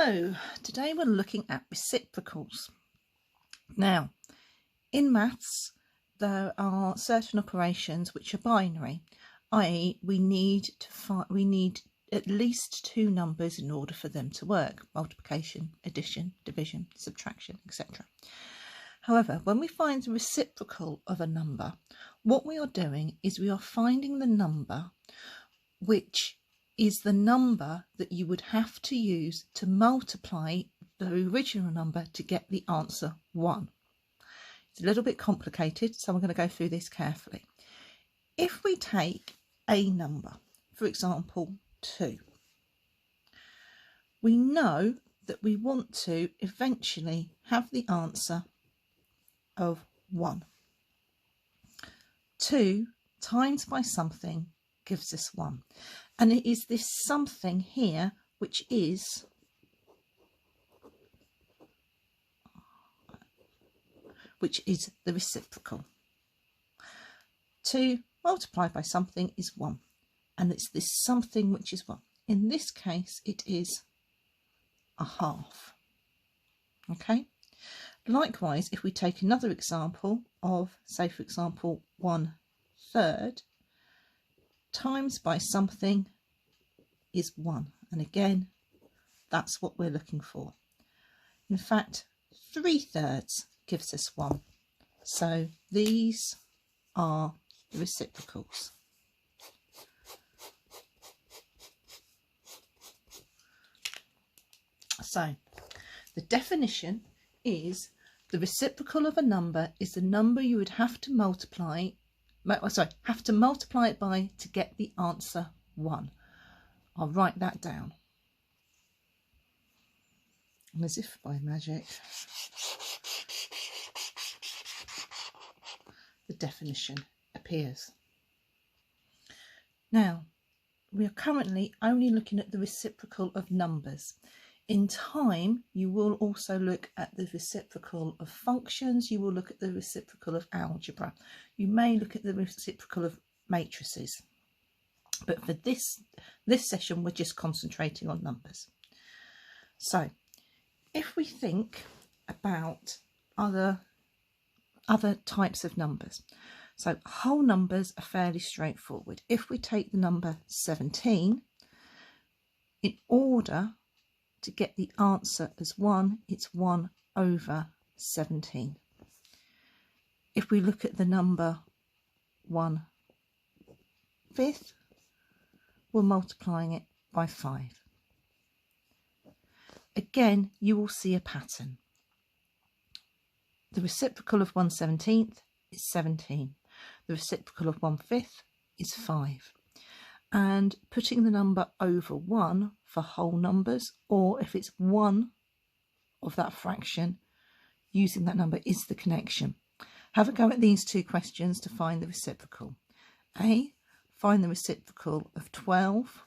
So today we're looking at reciprocals. Now, in maths, there are certain operations which are binary, i.e. we need at least two numbers in order for them to work: multiplication, addition, division, subtraction, etc. However, when we find the reciprocal of a number, what we are doing is we are finding the number which is the number that you would have to use to multiply the original number to get the answer 1. It's a little bit complicated, so I'm going to go through this carefully. If we take a number, for example 2, we know that we want to eventually have the answer of 1. 2 times by something gives us 1. And it is this something here which is the reciprocal. 2 multiplied by something is 1, and it's this something which is 1. In this case it is a half. Okay, likewise, if we take another example of, say for example, 1/3 times by something is 1, and again that's what we're looking for. In fact, 3/3 gives us 1, so these are the reciprocals. So the definition is the reciprocal of a number is the number you would have to multiply it by to get the answer 1. I'll write that down. And as if by magic, the definition appears. Now, we are currently only looking at the reciprocal of numbers. In time, you will also look at the reciprocal of functions. You will look at the reciprocal of algebra. You may look at the reciprocal of matrices. But for this session, we're just concentrating on numbers. So, if we think about other types of numbers, so whole numbers are fairly straightforward. If we take the number 17, in order to get the answer as 1, it's 1/17. If we look at the number 1/5, we're multiplying it by 5. Again, you will see a pattern. The reciprocal of 1/17 is 17. The reciprocal of 1/5 is 5. And putting the number over 1 for whole numbers, or if it's 1 of that fraction, using that number is the connection. Have a go at these two questions to find the reciprocal. A, find the reciprocal of 12,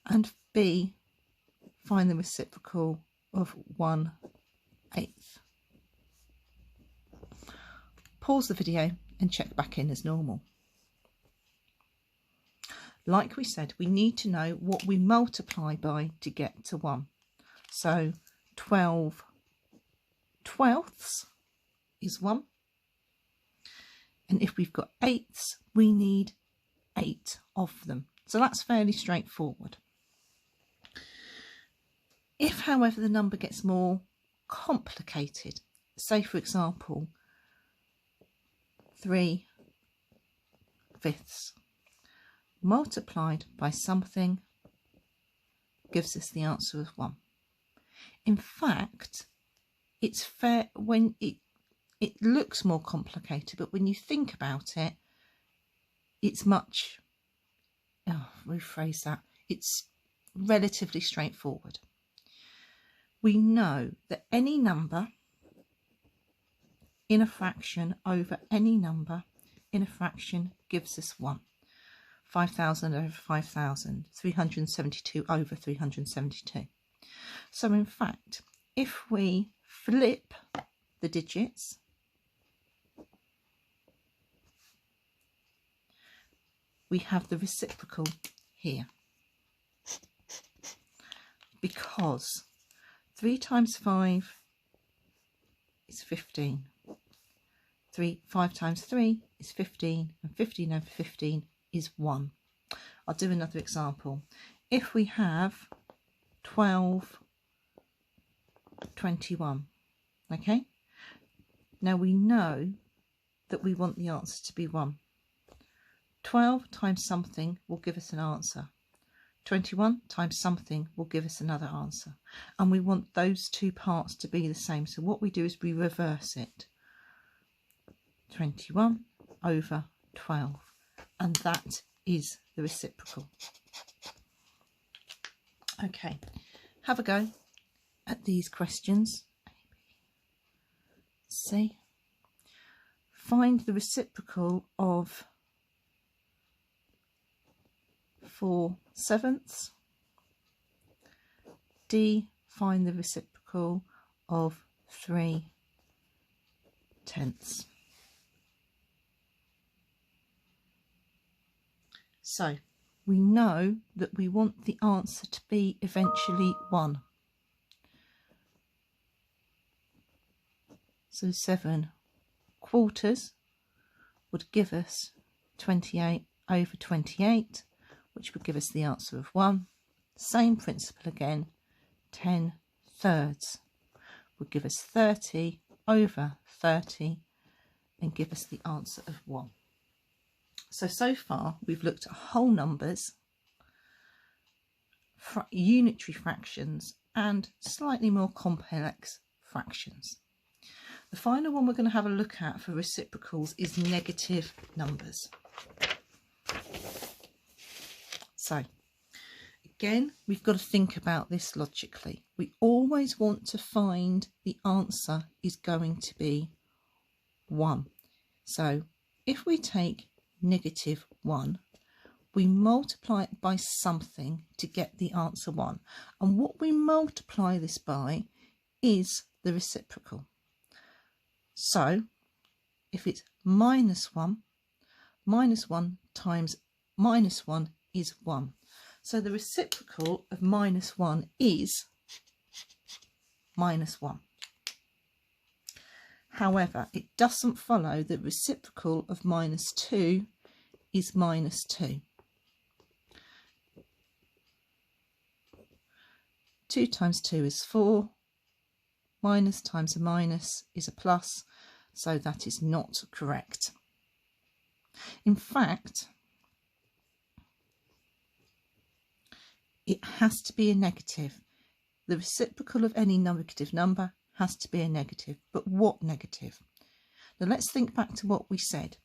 and B, find the reciprocal of 1/8. Pause the video and check back in as normal. Like we said, we need to know what we multiply by to get to 1. So 12/12 is 1. And if we've got 8s, we need 8 of them. So that's fairly straightforward. If, however, the number gets more complicated, say for example 3/5 multiplied by something gives us the answer of 1. In fact, it's fair when it looks more complicated, but when you think about it, it's much, rephrase that, it's relatively straightforward. We know that any number in a fraction over any number in a fraction gives us 1. 5,000 over 5,000, 372 over 372. So in fact, if we flip the digits, we have the reciprocal here. because 3 times 5 is 15. 5 times 3 is 15, and 15 over 15 is 1. I'll do another example. If we have 12, 21, okay? Now we know that we want the answer to be 1. 12 times something will give us an answer. 21 times something will give us another answer. And we want those two parts to be the same. So what we do is we reverse it. 21 over 12. And that is the reciprocal. Okay, have a go at these questions. C. Find the reciprocal of 4/7. D. Find the reciprocal of 3/10. So we know that we want the answer to be eventually 1. So 7/4 would give us 28 over 28, which would give us the answer of 1. Same principle again. 10/3 would give us 30 over 30 and give us the answer of 1. So far we've looked at whole numbers, unitary fractions, and slightly more complex fractions. The final one we're going to have a look at for reciprocals is negative numbers. So again, we've got to think about this logically. We always want to find the answer is going to be 1. So if we take -1, we multiply it by something to get the answer 1. And what we multiply this by is the reciprocal. So if it's -1, -1 times -1 is 1. So the reciprocal of -1 is -1. However, it doesn't follow that reciprocal of -2 is -2. 2 times 2 is 4. Minus times a minus is a plus, so that is not correct. In fact, it has to be a negative. The reciprocal of any negative number has to be a negative. But what negative? Now let's think back to what we said.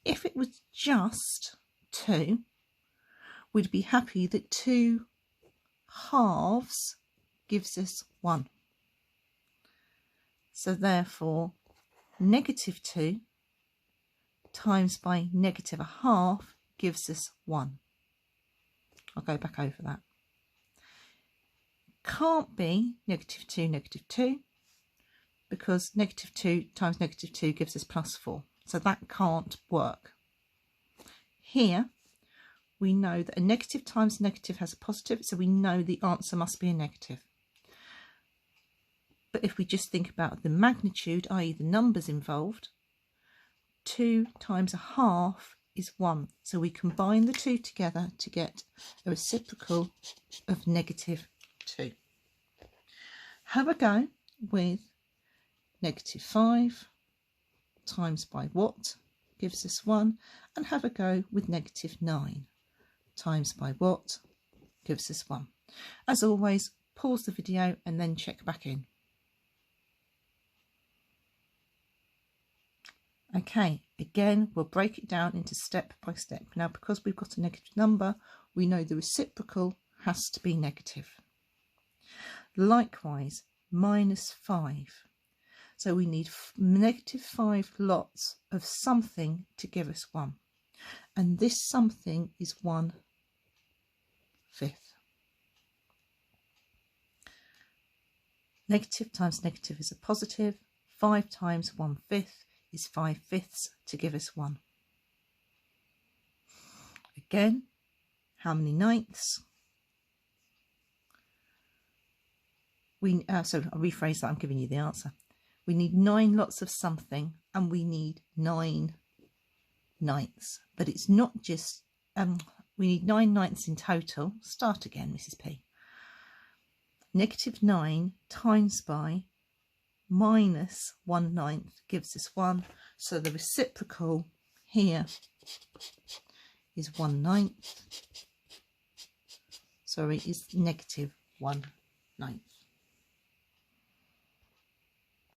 If it was just 2, we'd be happy that 2 halves gives us 1. So therefore, -2 times by -1/2 gives us 1. I'll go back over that. Can't be -2, -2, because -2 times -2 gives us +4. So that can't work. Here, we know that a negative times negative has a positive, so we know the answer must be a negative. But if we just think about the magnitude, i.e. the numbers involved, 2 times 1/2 is 1. So we combine the two together to get a reciprocal of -2. Have a go with -5 times by what gives us 1, and have a go with -9 times by what gives us 1. As always, pause the video and then check back in. Okay, again, we'll break it down into step by step. Now, because we've got a negative number, we know the reciprocal has to be negative. Likewise, -5. So we need -5 lots of something to give us 1. And this something is 1/5. Negative times negative is a positive. 5 times 1/5 is 5/5 to give us 1. Again, how many ninths? So I'll rephrase that, I'm giving you the answer. We need 9 lots of something, and we need 9 ninths. But it's not just, we need 9 ninths in total. Start again, Mrs. P. -9 times by minus 1/9 gives us 1. So the reciprocal here is 1/9. Sorry, is -1/9.